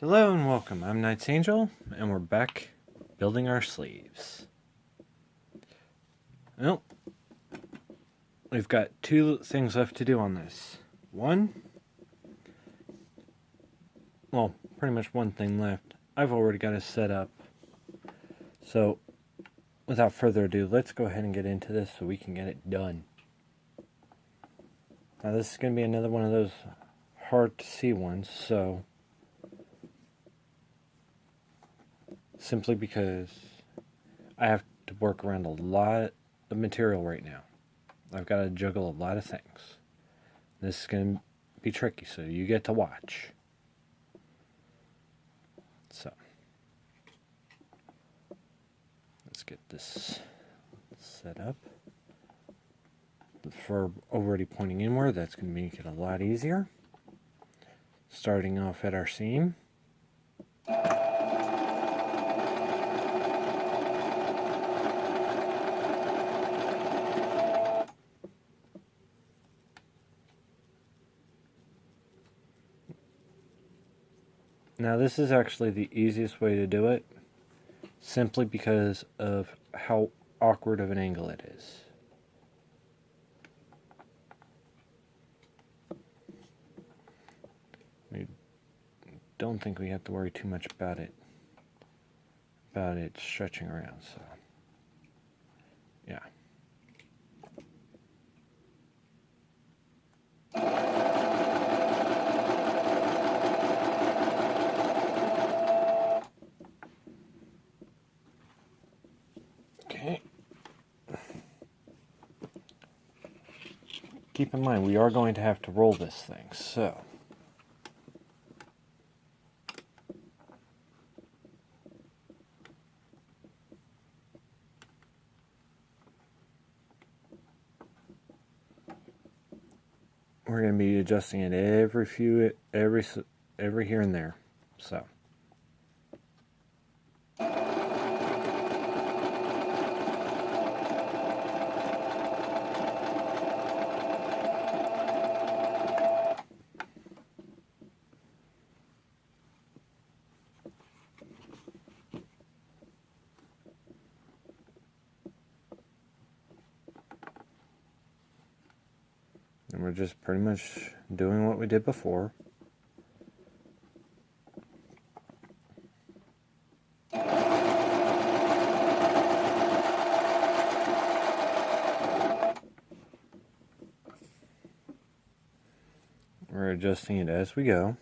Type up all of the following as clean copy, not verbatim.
Hello and welcome. I'm Knight's Angel, and we're back building our sleeves. Well, we've got two things left to do on this. Pretty much one thing left. I've already got it set up. So, without further ado, let's go ahead and get into this so we can get it done. Now, this is going to be another one of those hard to see ones, so simply because I have to work around a lot of material right now. I've got to juggle a lot of things. This is going to be tricky, so you get to watch. So, let's get this set up. The fur already pointing inward, that's going to make it a lot easier. Starting off at our seam. Now this is actually the easiest way to do it, simply because of how awkward of an angle it is. We don't think we have to worry too much about it stretching around, so yeah. Okay. Keep in mind, we are going to have to roll this thing, so we're going to be adjusting it every here and there. So and we're just pretty much doing what we did before. We're adjusting it as we go.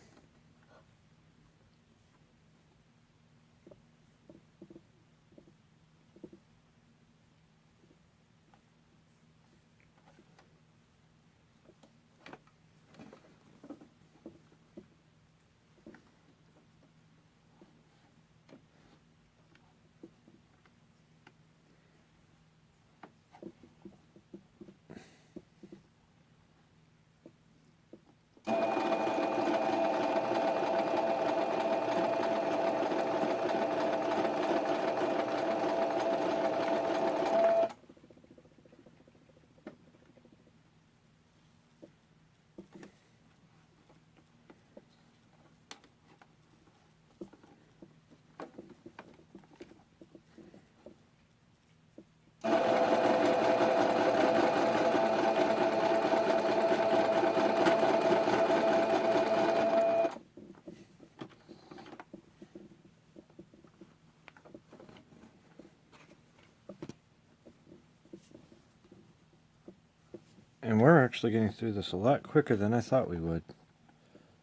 And we're actually getting through this a lot quicker than I thought we would.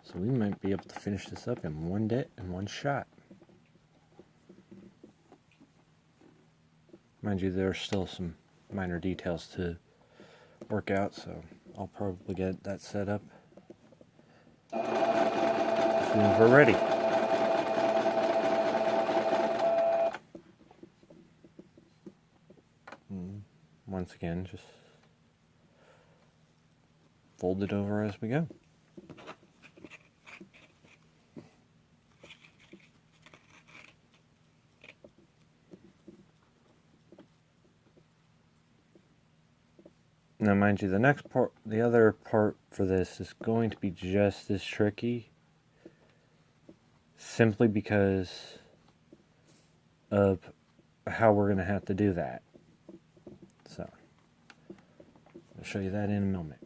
So we might be able to finish this up in one shot. Mind you, there are still some minor details to work out, so I'll probably get that set up as soon as we're ready. And once again, just fold it over as we go. Now, mind you, the other part for this is going to be just as tricky. simply because of how we're going to have to do that. So, I'll show you that in a moment.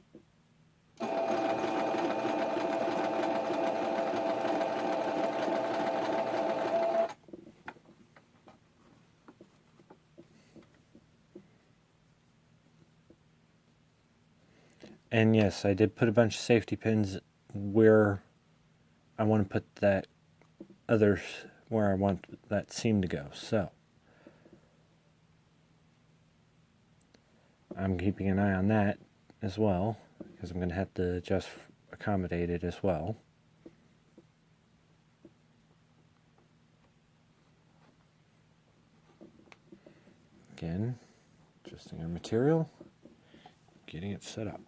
And yes, I did put a bunch of safety pins where I want to put that others, where I want that seam to go. So, I'm keeping an eye on that as well, because I'm going to have to just accommodate it as well. Again, adjusting our material, getting it set up.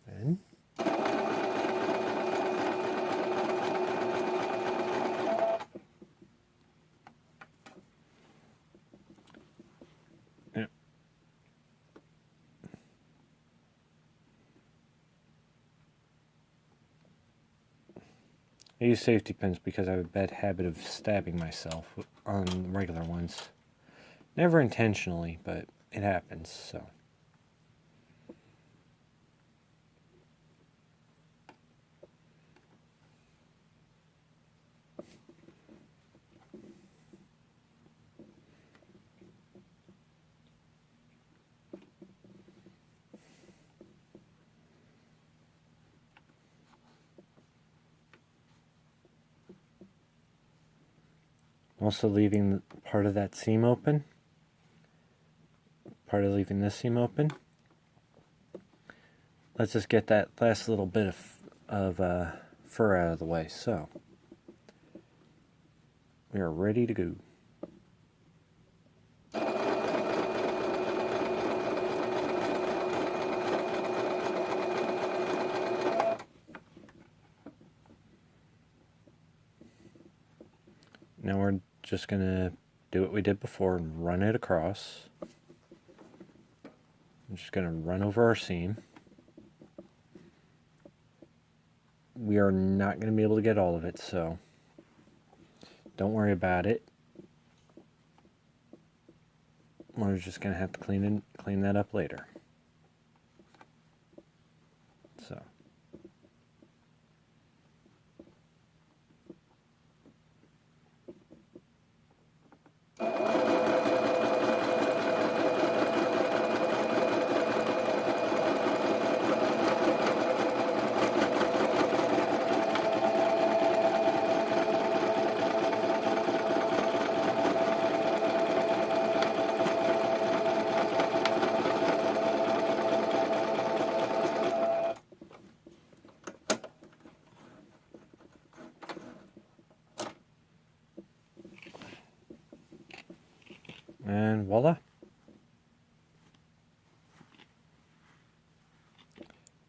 Then I use safety pins because I have a bad habit of stabbing myself on regular ones. Never intentionally, but it happens, so. Also leaving part of that seam open. Part of leaving this seam open. Let's just get that last little bit of fur out of the way. So, we are ready to go. Now we're just going to do what we did before and run it across. I'm just going to run over our seam. We are not going to be able to get all of it, so don't worry about it. We're just going to have to clean that up later. So. And voila.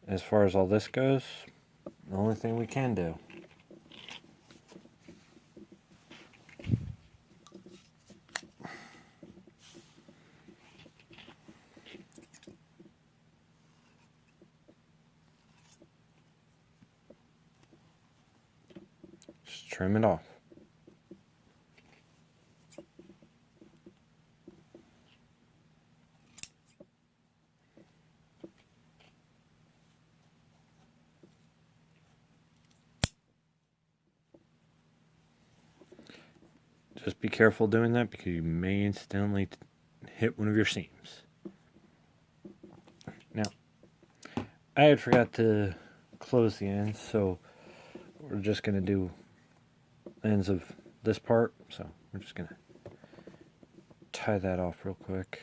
As far as all this goes, the only thing we can do. Just trim it off. Just be careful doing that because you may incidentally hit one of your seams. Now, I had forgot to close the ends, so we're just going to do ends of this part. So we're just going to tie that off real quick.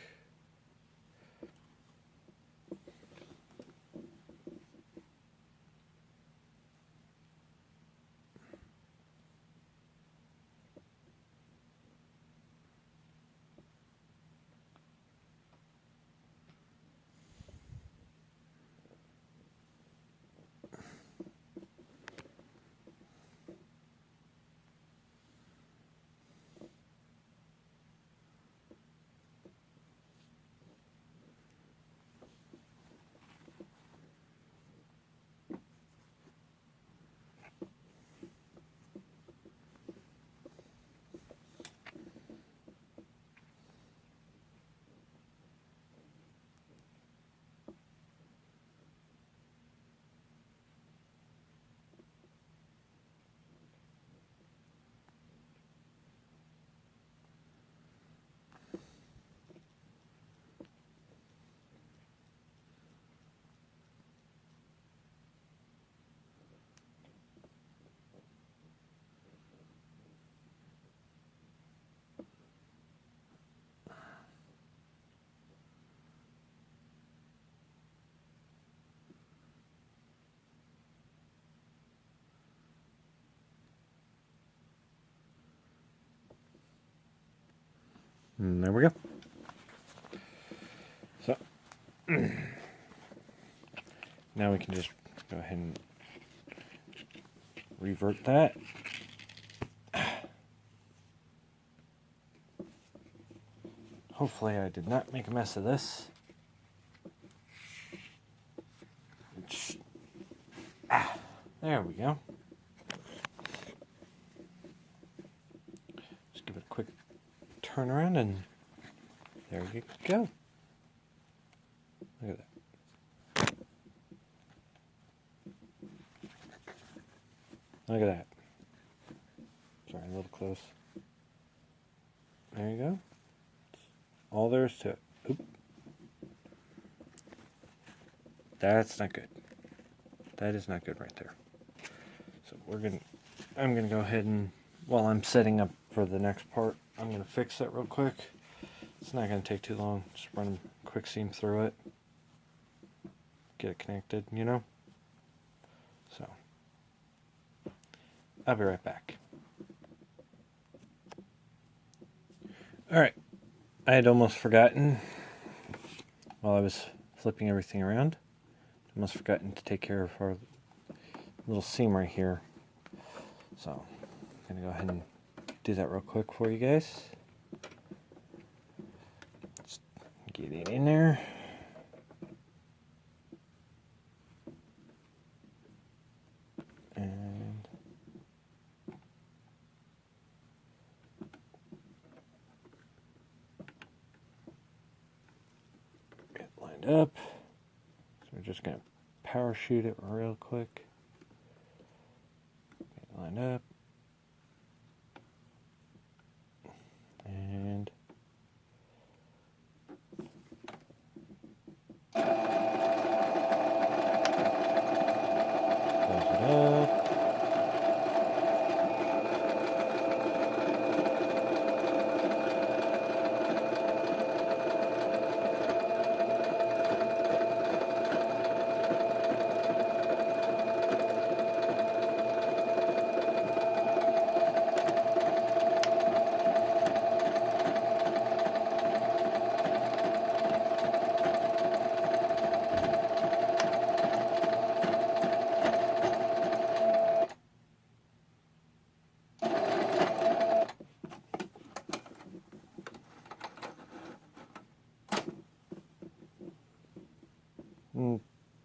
And there we go. So now we can just go ahead and revert that. Hopefully I did not make a mess of this. There we go. Just give it a quick turn around and there you go. Look at that. Look at that. Sorry, a little close. There you go. All there is to it. Oop. That's not good. That is not good right there. So I'm gonna go ahead and, while I'm setting up for the next part, I'm gonna fix that real quick. It's not gonna take too long. Just run a quick seam through it. Get it connected, you know? So, I'll be right back. Alright, I had almost forgotten, while I was flipping everything around, almost forgotten to take care of our little seam right here. So, I'm going to go ahead and do that real quick for you guys. Just get it in there. And get it lined up. So we're just going to parachute it real quick. Get it lined up. And close it up.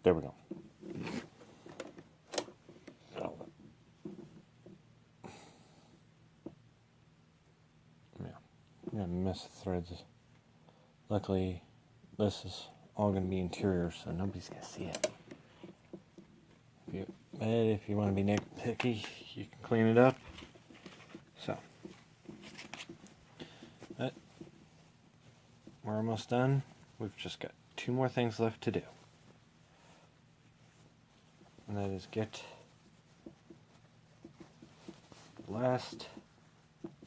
There we go. Oh. Yeah, I'm gonna mess the threads. Luckily, this is all gonna be interior, so nobody's gonna see it. But if you want to be nitpicky, you can clean it up. So, but we're almost done. We've just got 2 more things left to do. And that is get the last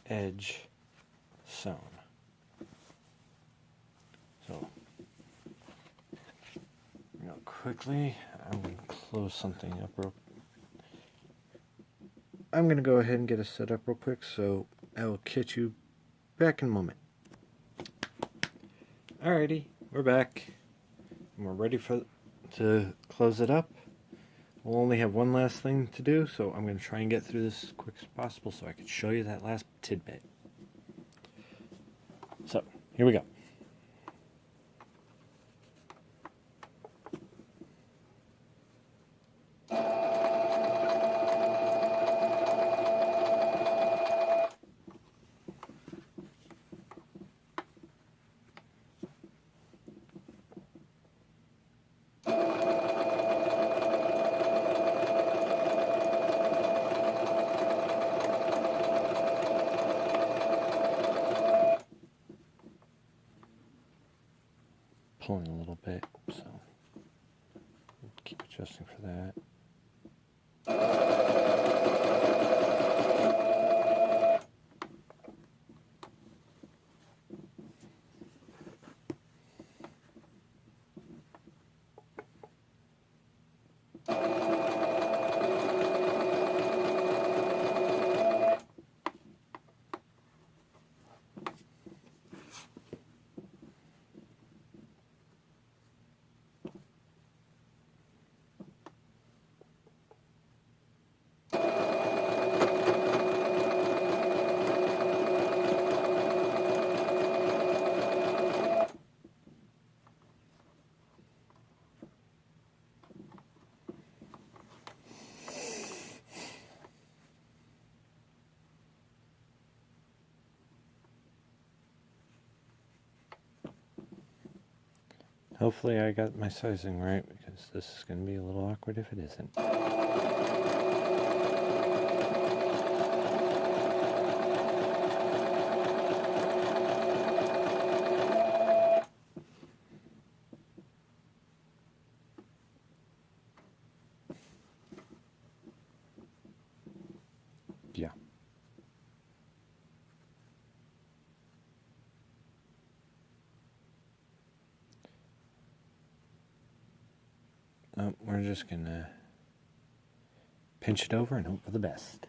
edge sewn. So, real quickly, I'm going to close something up real. I'm going to go ahead and get it set up real quick, so I will catch you back in a moment. Alrighty, we're back. And we're ready to close it up. We'll only have one last thing to do, so I'm going to try and get through this as quick as possible so I can show you that last tidbit. So, here we go. Pulling a little bit, so keep adjusting for that. hopefully I got my sizing right, because this is going to be a little awkward if it isn't. Yeah. We're just going to pinch it over and hope for the best.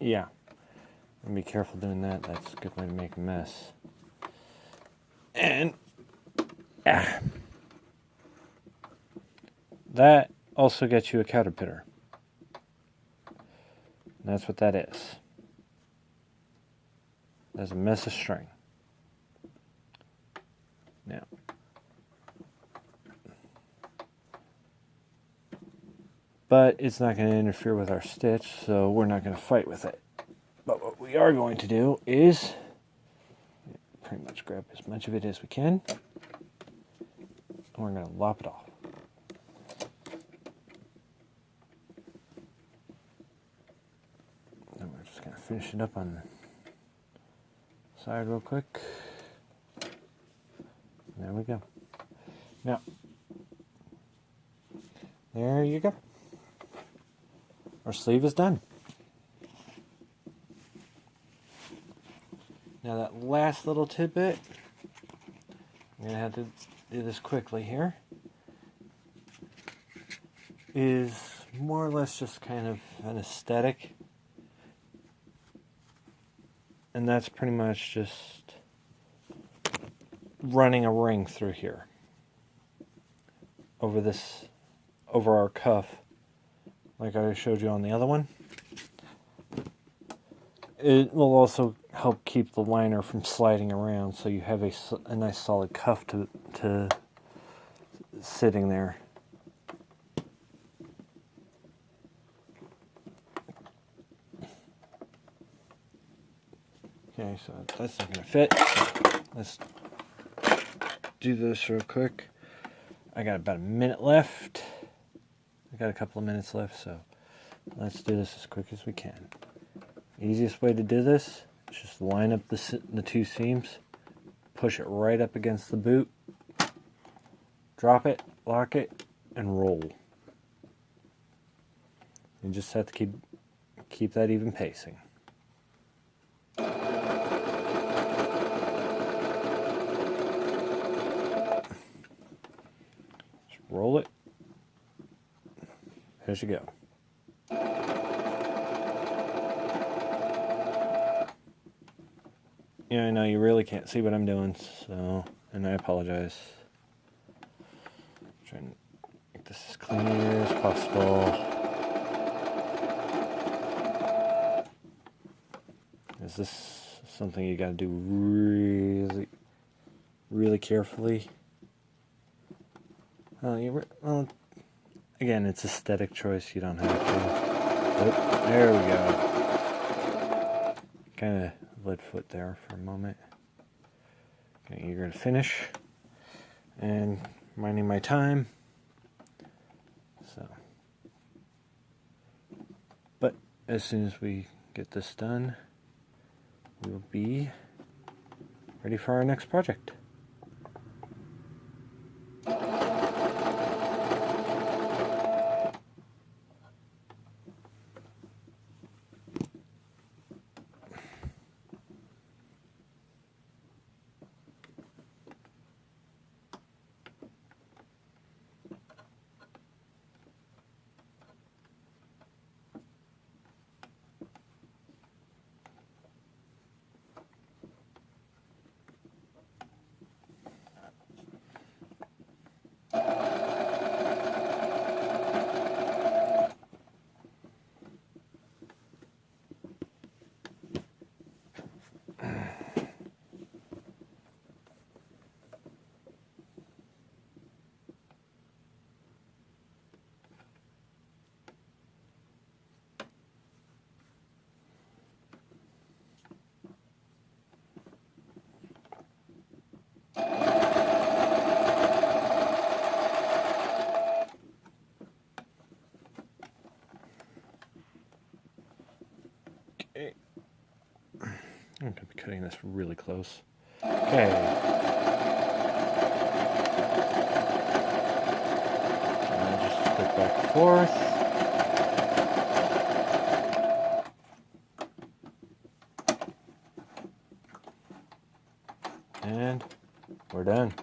Yeah. And be careful doing that. That's a good way to make a mess. And that also gets you a caterpillar. And that's what that is. That's a mess of string. Now, but it's not going to interfere with our stitch, so we're not going to fight with it. But what we are going to do is pretty much grab as much of it as we can, and we're going to lop it off. And we're just going to finish it up on the side real quick. There we go. Now, there you go. Our sleeve is done. Now that last little tidbit, I'm going to have to do this quickly here, is more or less just kind of an aesthetic. And that's pretty much just running a ring through here over our cuff, like I showed you on the other one. It will also help keep the liner from sliding around, so you have a nice solid cuff to sitting there. Okay, so that's not going to fit. Let's do this real quick. I got about a minute left. I got a couple of minutes left, so let's do this as quick as we can. Easiest way to do this is just line up the two seams, push it right up against the boot, drop it, lock it, and roll. You just have to keep that even pacing. Roll it. There you go. Yeah, I know you really can't see what I'm doing, so, and I apologize. I'm trying to make this as clear as possible. Is this something you gotta do really, really carefully? Well, again, it's aesthetic choice. You don't have to. Oh, there we go. Kind of lead foot there for a moment. Okay, you're going to finish. And minding my time. So. But as soon as we get this done, we'll be ready for our next project. Okay. I'm going to be cutting this really close. Okay. And just click back and forth. And we're done.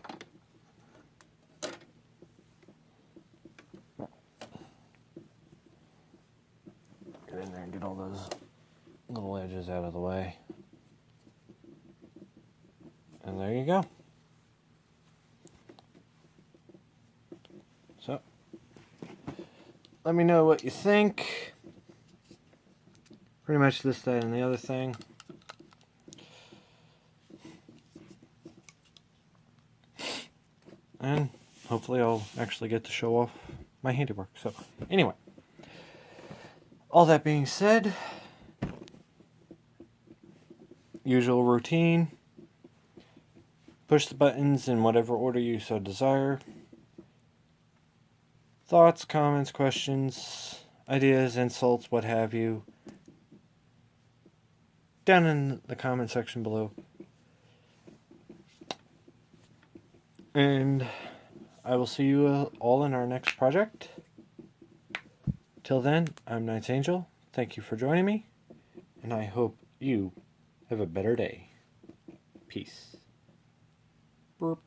Get in there and get all those little edges out of the way. And there you go. So, let me know what you think. Pretty much this, that, and the other thing. And hopefully I'll actually get to show off my handiwork. So, anyway. All that being said, usual routine. Push the buttons in whatever order you so desire. Thoughts, comments, questions, ideas, insults, what have you, down in the comment section below. And I will see you all in our next project. Till then, I'm Knight's Angel. Thank you for joining me, and I hope you have a better day. Peace. Burp.